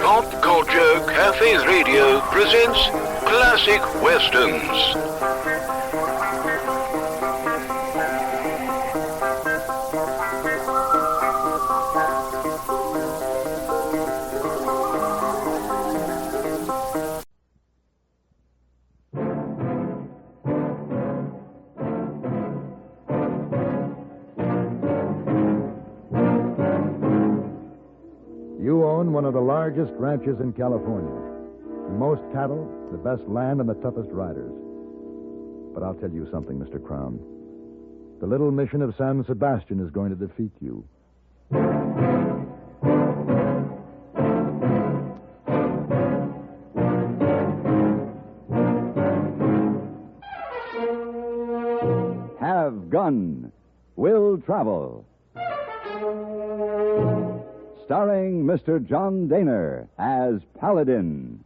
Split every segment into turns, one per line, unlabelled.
Pop Culture Cafe Radio presents Classic Westerns.
You own one of the largest ranches in California. The most cattle, the best land, and the toughest riders. But I'll tell you something, Mr. Crown. The little mission of San Sebastian is going to defeat you.
Have Gun. Will Travel. Starring Mr. John Daner as Paladin.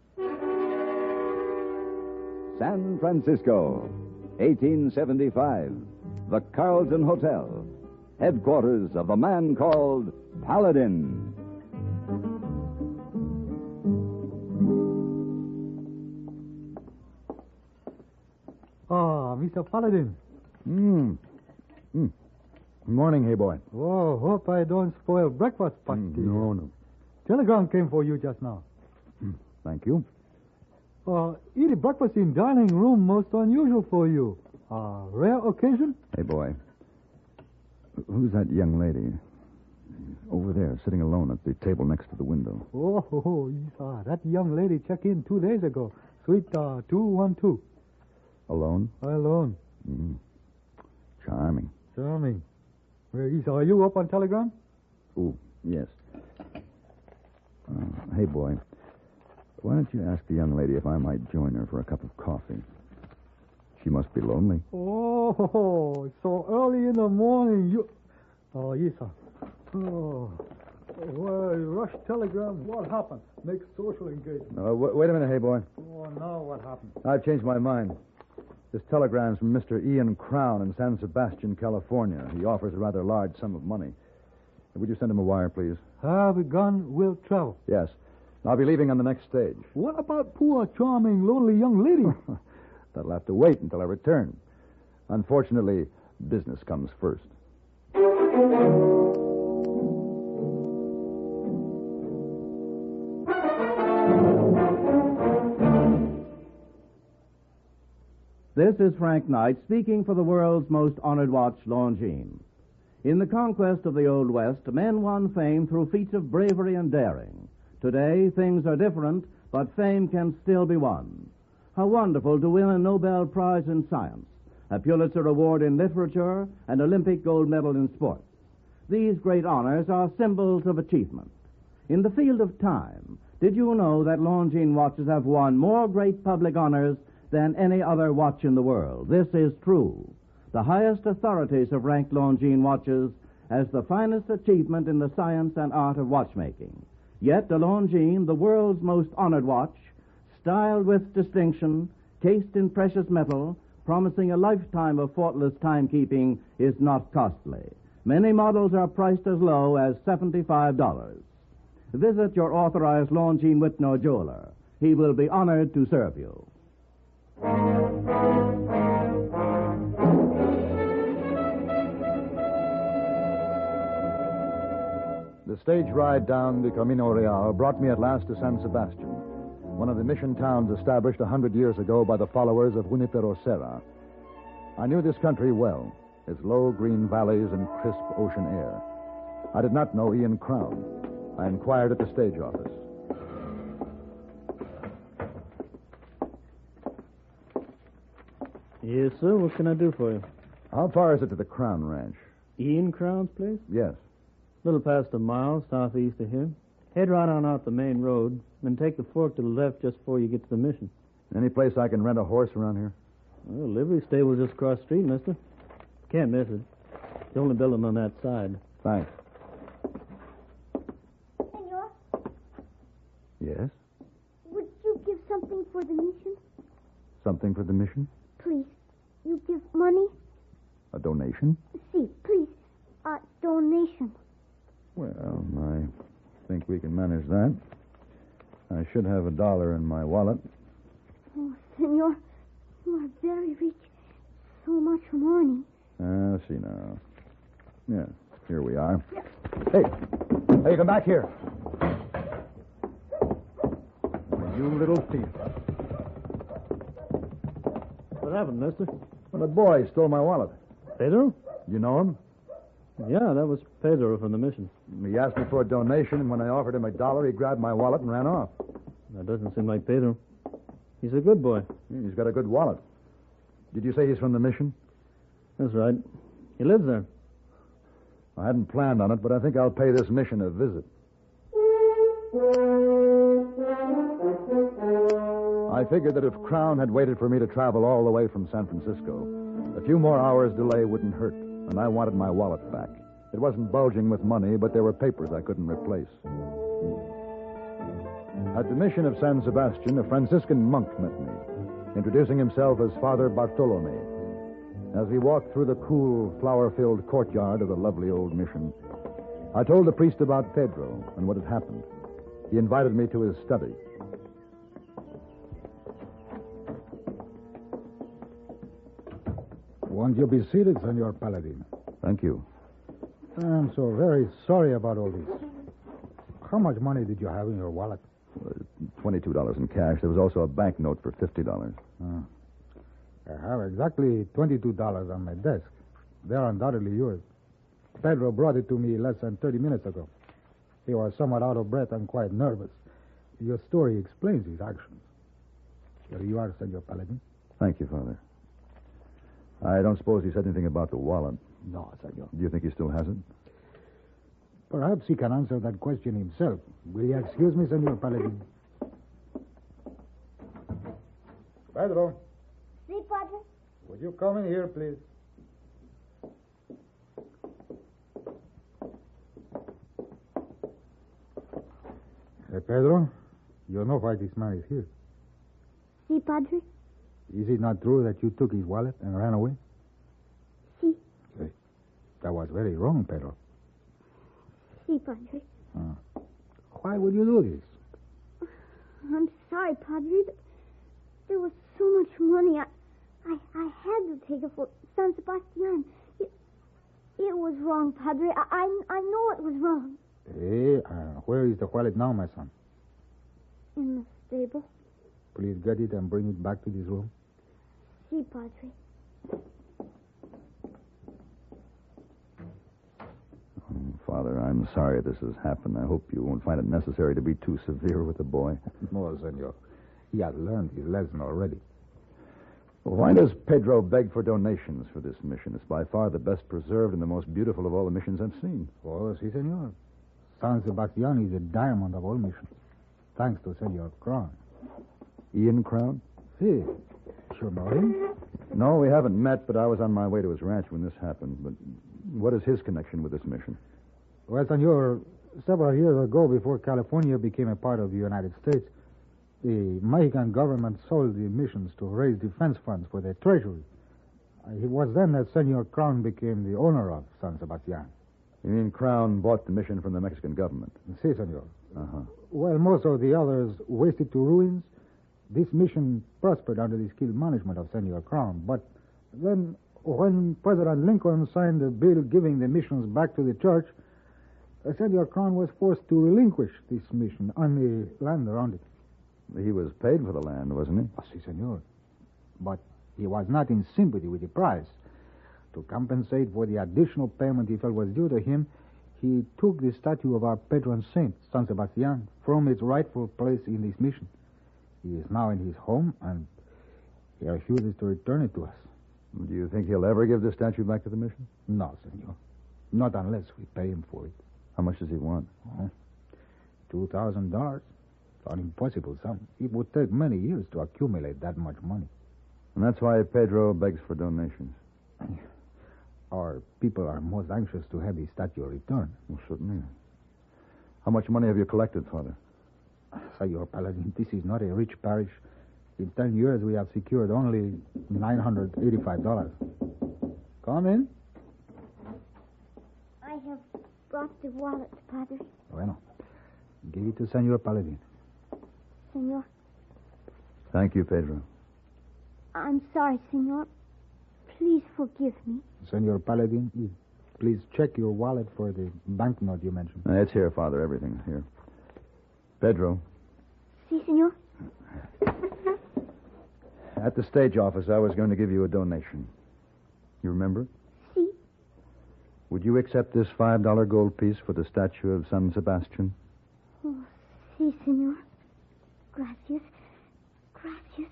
San Francisco, 1875. The Carlton Hotel. Headquarters of the man called Paladin.
Mr. Paladin.
Good morning, hey boy.
Oh, hope I don't spoil breakfast party.
No.
Telegram came for you just now.
Thank you.
Eating breakfast in dining room most unusual for you. Rare occasion?
Hey boy. Who's that young lady? Over there, sitting alone at the table next to the window.
That young lady checked in 2 days ago. Suite 212.
Alone?
Alone.
Charming.
Charming. Are you up on Telegram?
Oh, yes. Hey, boy. Why don't you ask the young lady if I might join her for a cup of coffee? She must be lonely.
Oh, so early in the morning. Yes, sir. Well, rush telegram. What happened? Make social engagement.
Wait a minute, hey, boy.
Oh, now what happened?
I've changed my mind. This telegram's from Mr. Ian Crown in San Sebastian, California. He offers a rather large sum of money. Would you send him a wire, please?
Have Gun Will Travel.
Yes. I'll be leaving on the next stage.
What about poor, charming, lonely young lady?
That'll have to wait until I return. Unfortunately, business comes first.
This is Frank Knight speaking for the world's most honored watch, Longines. In the conquest of the Old West, men won fame through feats of bravery and daring. Today, things are different, but fame can still be won. How wonderful to win a Nobel Prize in Science, a Pulitzer Award in Literature, and Olympic gold medal in sports. These great honors are symbols of achievement. In the field of time, did you know that Longines watches have won more great public honors than any other watch in the world? This is true. The highest authorities have ranked Longines watches as the finest achievement in the science and art of watchmaking. Yet the Longines, the world's most honored watch, styled with distinction, cased in precious metal, promising a lifetime of faultless timekeeping, is not costly. Many models are priced as low as $75. Visit your authorized Longines Whitnor jeweler. He will be honored to serve you.
The stage ride down the Camino Real brought me at last to San Sebastian, one of the mission towns established 100 years ago by the followers of Junipero Serra. I knew this country well, its low green valleys and crisp ocean air. I did not know Ian Crown. I inquired at the stage office.
Yes, sir. What can I do for you?
How far is it to the Crown Ranch?
Ian Crown's place?
Yes.
A little past a mile southeast of here. Head right on out the main road, then take the fork to the left just before you get to the mission.
Any place I can rent a horse around here?
Well, livery stable's just across the street, mister. Can't miss it. It's the only building on that side.
Thanks.
Senor,
Yes?
would you give something for the mission?
Something for the mission?
Please. You give money?
A donation?
See, please. A donation.
Well, I think we can manage that. I should have $1 in my wallet.
Oh, senor, you are very rich. So much money.
I see now. Yeah, here we are. Hey, come back here. You little thief.
What happened, mister?
Well, a boy stole my wallet.
Pedro?
You know him?
Yeah, that was Pedro from the mission.
He asked me for a donation, and when I offered him $1, he grabbed my wallet and ran off.
That doesn't seem like Pedro. He's a good boy.
He's got a good wallet. Did you say he's from the mission?
That's right. He lives there.
I hadn't planned on it, but I think I'll pay this mission a visit. I figured that if Crown had waited for me to travel all the way from San Francisco, a few more hours' delay wouldn't hurt, and I wanted my wallet back. It wasn't bulging with money, but there were papers I couldn't replace. At the mission of San Sebastian, a Franciscan monk met me, introducing himself as Father Bartolome. As we walked through the cool, flower-filled courtyard of the lovely old mission, I told the priest about Pedro and what had happened. He invited me to his study.
Won't you be seated, Senor Paladin?
Thank you.
I'm so very sorry about all this. How much money did you have in your wallet?
$22 in cash. There was also a banknote for $50.
I have exactly $22 on my desk. They're undoubtedly yours. Pedro brought it to me less than 30 minutes ago. He was somewhat out of breath and quite nervous. Your story explains his actions. Here you are, Senor Paladin.
Thank you, Father. I don't suppose he said anything about the wallet.
No, Senor.
Do you think he still has it?
Perhaps he can answer that question himself. Will you excuse me, Senor Paladin? Pedro,
See, Padre?
would you come in here, please? Hey, Pedro, you know why this man is here.
See, Padre?
Is it not true that you took his wallet and ran away?
See.
That was very wrong, Pedro.
See, Padre.
Why would you do this?
I'm sorry, Padre, but there was so much money. I had to take it for San Sebastian. It was wrong, Padre. I know it was wrong.
Hey, where is the wallet now, my son?
In the stable.
Please get it and bring it back to this room.
See, Padre.
Father, I'm sorry this has happened. I hope you won't find it necessary to be too severe with the boy.
No, senor. He has learned his lesson already.
Well, why does Pedro beg for donations for this mission? It's by far the best preserved and the most beautiful of all the missions I've seen.
Oh, si, senor. San Sebastian is a diamond of all missions. Thanks to Senor Crown.
Ian Crown?
Si. You know him?
No, we haven't met, but I was on my way to his ranch when this happened. But what is his connection with this mission?
Well, senor, several years ago, before California became a part of the United States, the Mexican government sold the missions to raise defense funds for their treasury. It was then that Senor Crown became the owner of San Sebastian.
You mean Crown bought the mission from the Mexican government?
Si, senor.
Uh-huh.
Well, most of the others wasted to ruins. This mission prospered under the skilled management of Senor Crown. But then, when President Lincoln signed a bill giving the missions back to the church, Senor Crown was forced to relinquish this mission on the land around it.
He was paid for the land, wasn't he?
Si, senor. But he was not in sympathy with the price. To compensate for the additional payment he felt was due to him, he took the statue of our patron saint, San Sebastian, from its rightful place in this mission. He is now in his home, and he refuses to return it to us.
Do you think he'll ever give the statue back to the mission?
No, senor. Not unless we pay him for it.
How much does he want?
$2,000. An impossible sum. It would take many years to accumulate that much money.
And that's why Pedro begs for donations.
Our people are most anxious to have the statue returned.
Well, certainly. How much money have you collected, Father?
Senor Paladin, this is not a rich parish. In 10 years, we have secured only $985. Come in.
I have brought the wallet, Padre.
Bueno. Give it to Senor Paladin.
senor.
Thank you, Pedro.
I'm sorry, senor. Please forgive me.
Senor Paladin, please check your wallet for the banknote you mentioned.
It's here, Father. Everything's here. Pedro,
Si, senor.
at the stage office, I was going to give you a donation. You remember?
Si.
Would you accept this $5 gold piece for the statue of San Sebastian?
Oh, si, senor. Gracias. Gracias.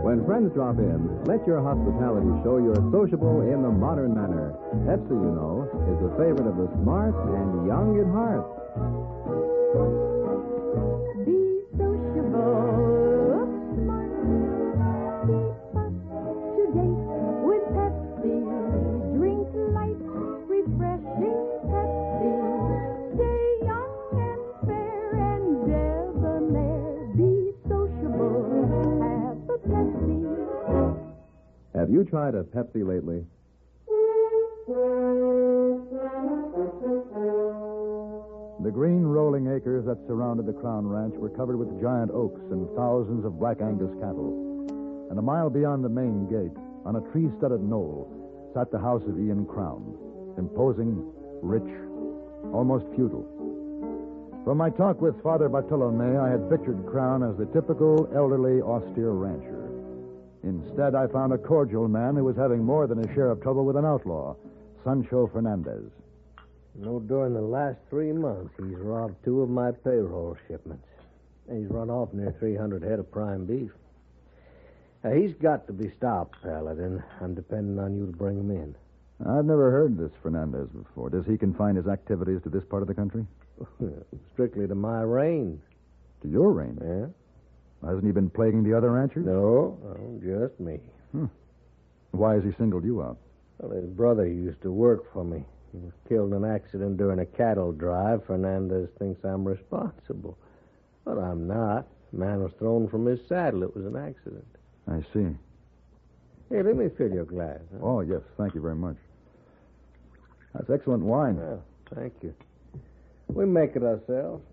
When friends drop in, let your hospitality show you're sociable in the modern manner. Pepsi, you know, is the favorite of the smart and young at heart.
Be sociable, smart, keep up to date with Pepsi. Drink light, refreshing Pepsi. Stay young and fair and debonair. Be sociable, have a Pepsi.
Have you tried a Pepsi lately?
The green rolling acres that surrounded the Crown Ranch were covered with giant oaks and thousands of Black Angus cattle. And a mile beyond the main gate, on a tree-studded knoll, sat the house of Ian Crown, imposing, rich, almost feudal. From my talk with Father Bartolome, I had pictured Crown as the typical elderly, austere rancher. Instead, I found a cordial man who was having more than his share of trouble with an outlaw, Sancho Fernandez.
During the last 3 months, he's robbed 2 of my payroll shipments. He's run off near 300 head of prime beef. He's got to be stopped, Paladin. I'm depending on you to bring him in.
I've never heard this Fernandez before. Does he confine his activities to this part of the country?
Strictly to my range.
To your range?
Yeah?
Hasn't he been plaguing the other ranchers?
No, just me.
Why has he singled you out?
Well, his brother used to work for me. He was killed in an accident during a cattle drive. Fernandez thinks I'm responsible. But I'm not. The man was thrown from his saddle. It was an accident.
I see.
Hey, let me fill your glass. Huh?
Oh, yes. Thank you very much. That's excellent wine.
Well, thank you. We make it ourselves.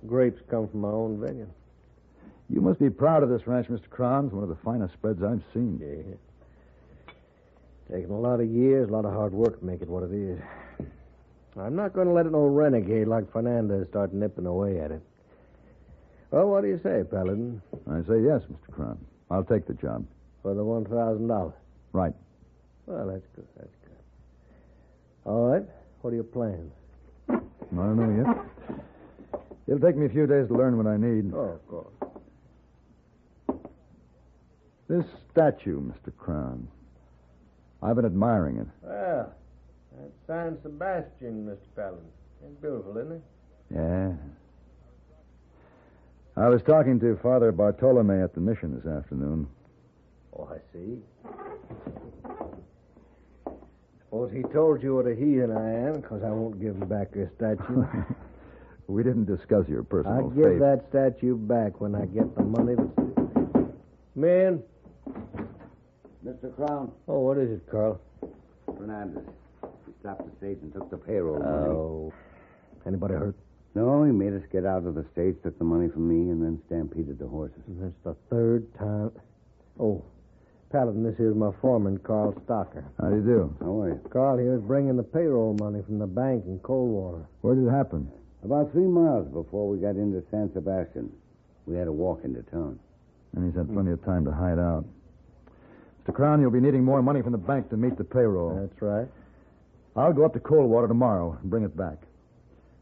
Grapes come from our own vineyard.
You must be proud of this ranch, Mr. Crown. It's one of the finest spreads I've seen.
Yeah. Taken a lot of years, a lot of hard work to make it what it is. I'm not going to let an old renegade like Fernandez start nipping away at it. Well, what do you say, Paladin?
I say yes, Mr. Crown. I'll take the job.
For the $1,000?
Right.
Well, that's good. All right. What are your plans?
I don't know yet. It'll take me a few days to learn what I need.
Oh, of course.
This statue, Mr. Crown. I've been admiring it.
Well, that's San Sebastian, Mr. Paladin. It's beautiful, isn't it?
Yeah. I was talking to Father Bartolome at the mission this afternoon.
Oh, I see. Suppose he told you what a heathen I am, because I won't give him back your statue.
We didn't discuss your personal
I'll
faith.
give that statue back when I get the money that's... Man.
Mr. Crown.
Oh, what is it, Carl?
Fernandez. He stopped the stage and took the payroll money.
Oh. Anybody hurt?
No, he made us get out of the stage, took the money from me, and then stampeded the horses.
And that's the 3rd time. Oh, Paladin, this here's my foreman, Carl Stocker.
How do you do?
How are you?
Carl here's bringing the payroll money from the bank in Coldwater.
Where did it happen?
About 3 miles before we got into San Sebastian. We had to walk into town.
And he's had plenty of time to hide out. Mr. Crown, you'll be needing more money from the bank to meet the payroll.
That's right.
I'll go up to Coldwater tomorrow and bring it back.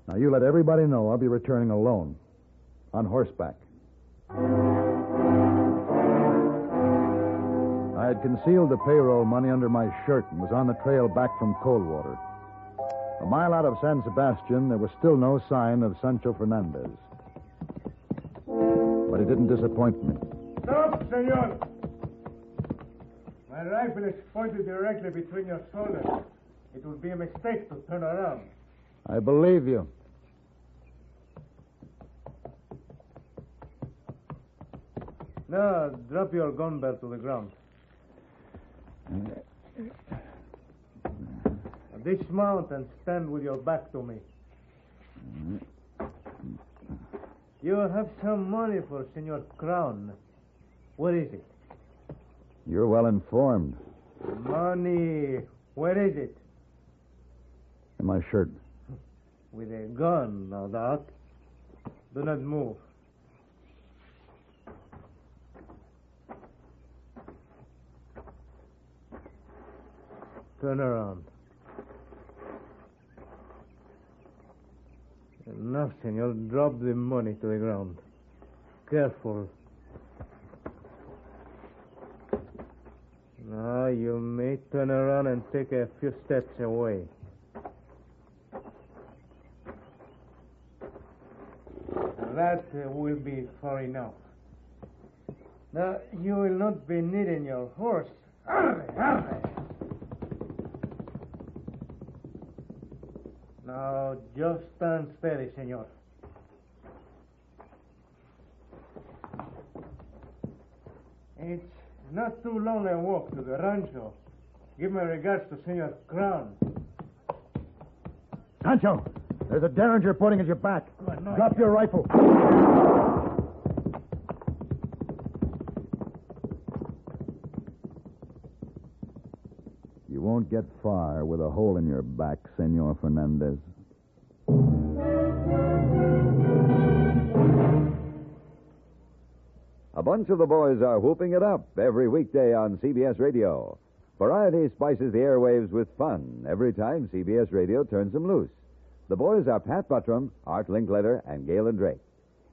Now, you let everybody know I'll be returning alone. On horseback. I I had concealed the payroll money under my shirt and was on the trail back from Coldwater. A mile out of San Sebastian, there was still no sign of Sancho Fernandez. But it didn't disappoint me.
Stop, senor! My rifle is pointed directly between your shoulders. It would be a mistake to turn around.
I believe you.
Now, drop your gun barrel to the ground. Dismount and stand with your back to me. You have some money for Senor Crown. What is it?
You're well informed.
Money. Where is it?
In my shirt.
With a gun, no doubt. Do not move. Turn around. Enough, senor. Drop the money to the ground. Careful. Now you may turn around and take a few steps away. That will be far enough. Now, you will not be needing your horse. Arre, arre. Now, just stand steady, senor. It's not too long a walk to the rancho. Give my regards to Senor Crown.
Sancho, there's a derringer pointing at your back. Drop your rifle. You won't get far with a hole in your back, Senor Fernandez.
A bunch of the boys are whooping it up every weekday on CBS Radio. Variety spices the airwaves with fun every time CBS Radio turns them loose. The boys are Pat Buttram, Art Linkletter, and Galen Drake.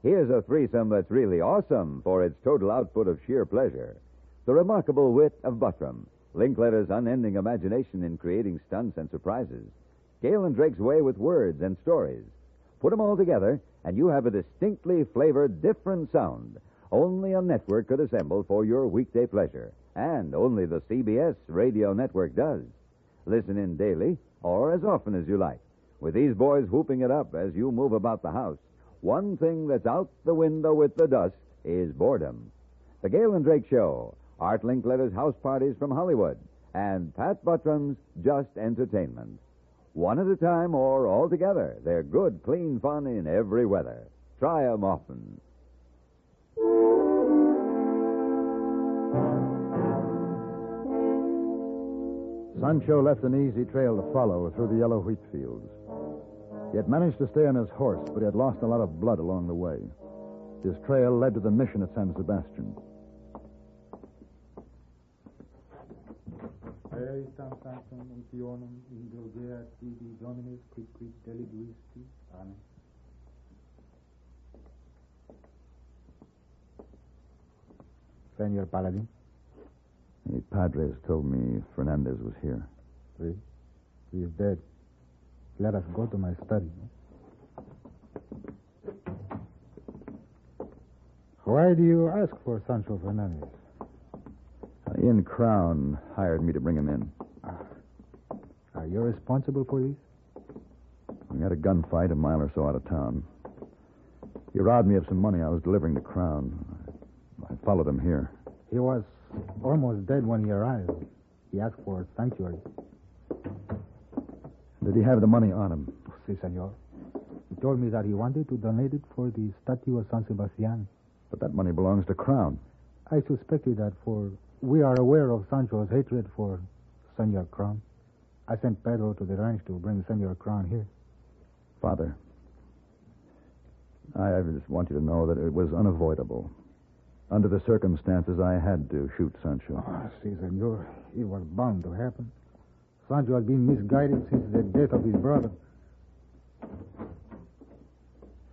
Here's a threesome that's really awesome for its total output of sheer pleasure. The remarkable wit of Buttram, Linkletter's unending imagination in creating stunts and surprises, Galen Drake's way with words and stories. Put them all together, and you have a distinctly flavored, different sound only a network could assemble for your weekday pleasure, and only the CBS Radio Network does. Listen in daily or as often as you like. With these boys whooping it up as you move about the house, one thing that's out the window with the dust is boredom. The Galen Drake Show, Art Linkletter's House Parties from Hollywood, and Pat Buttram's Just Entertainment. One at a time or all together, they're good, clean fun in every weather. Try 'em often.
Sancho left an easy trail to follow through the yellow wheat fields. He had managed to stay on his horse, but he had lost a lot of blood along the way. His trail led to the mission at San Sebastian.
Senor Paladin?
The Padres told me Fernandez was here.
Oui. He is dead. Let us go to my study. Why do you ask for Sancho Fernandez?
Ian Crown hired me to bring him in.
Are you responsible for this?
We had a gunfight a mile or so out of town. He robbed me of some money I was delivering to Crown. I followed him here.
He was almost dead when he arrived. He asked for sanctuary.
Did he have the money on him?
Si, senor. He told me that he wanted to donate it for the Statue of San Sabastian.
But that money belongs to Crown.
I suspected that, for we are aware of Sancho's hatred for Senor Crown. I sent Pedro to the ranch to bring Senor Crown here.
Father, I just want you to know that it was unavoidable. Under the circumstances, I had to shoot Sancho.
Si, senor. It was bound to happen. Sancho has been misguided since the death of his brother.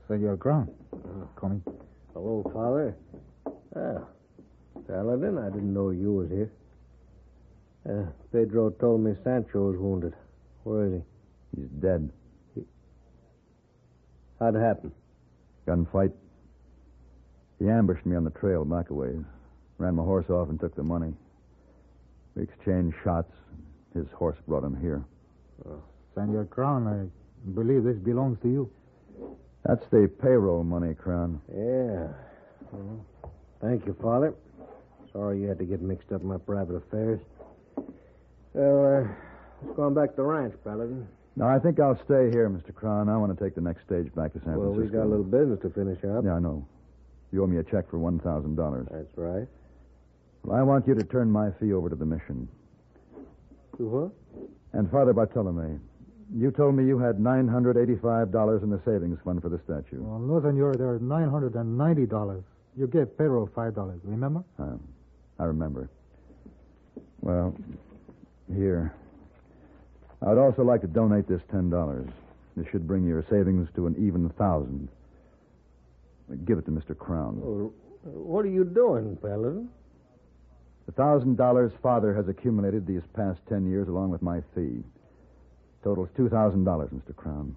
Senor Crown, coming.
Hello, Father. Paladin, I didn't know you was here. Pedro told me Sancho was wounded. Where is he?
He's dead.
How'd it happen?
Gunfight. He ambushed me on the trail back a ways. Ran my horse off and took the money. We exchanged shots. His horse brought him here.
Senor Crown, I believe this belongs to you.
That's the payroll money, Crown.
Yeah. Well, thank you, Father. Sorry you had to get mixed up in my private affairs. Well, let's go on back to the ranch, Paladin.
No, I think I'll stay here, Mr. Crown. I want to take the next stage back to San Francisco.
Well, we got a little business to finish up.
Yeah, I know. You owe me a check for $1,000.
That's right.
Well, I want you to turn my fee over to the mission.
To what?
And Father Bartolome, you told me you had $985 in the savings fund for the statue.
Well, no, senor, there's $990. You gave payroll $5, remember?
I remember. Well, here. I'd also like to donate this $10. This should bring your savings to an even 1,000. Give it to Mr. Crown.
Well, what are you doing, Paladin?
The $1,000 Father has accumulated these past 10 years along with my fee. Totals $2,000, Mr. Crown.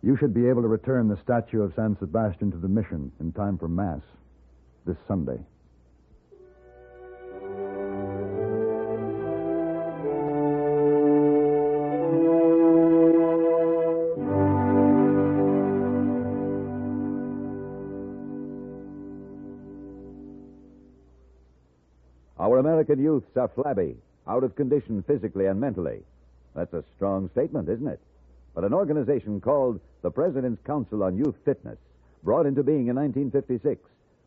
You should be able to return the statue of San Sebastian to the mission in time for Mass this Sunday.
Our American youths are flabby, out of condition physically and mentally. That's a strong statement, isn't it? But an organization called the President's Council on Youth Fitness, brought into being in 1956,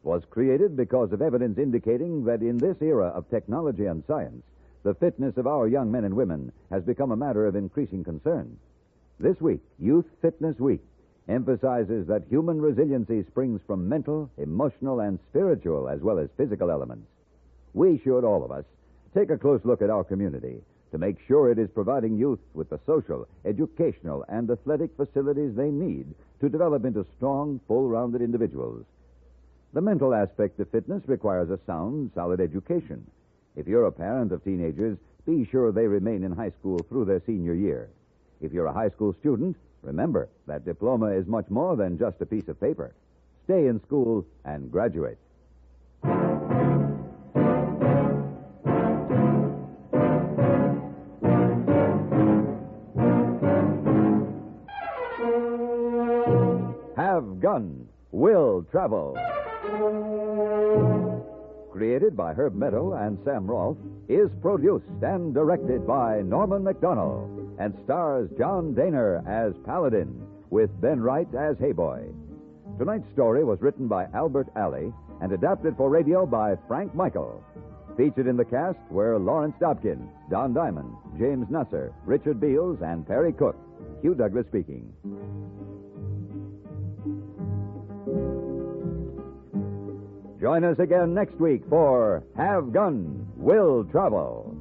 was created because of evidence indicating that in this era of technology and science, the fitness of our young men and women has become a matter of increasing concern. This week, Youth Fitness Week, emphasizes that human resiliency springs from mental, emotional, and spiritual as well as physical elements. We should, all of us, take a close look at our community to make sure it is providing youth with the social, educational, and athletic facilities they need to develop into strong, full-rounded individuals. The mental aspect of fitness requires a sound, solid education. If you're a parent of teenagers, be sure they remain in high school through their senior year. If you're a high school student, remember that diploma is much more than just a piece of paper. Stay in school and graduate. Have Gun, Will Travel. Created by Herb Meadow and Sam Rolfe, is produced and directed by Norman McDonnell and stars John Daner as Paladin with Ben Wright as Hayboy. Tonight's story was written by Albert Alley and adapted for radio by Frank Michael. Featured in the cast were Lawrence Dobkin, Don Diamond, James Nusser, Richard Beals, and Perry Cook. Hugh Douglas speaking. Join us again next week for Have Gun, Will Travel.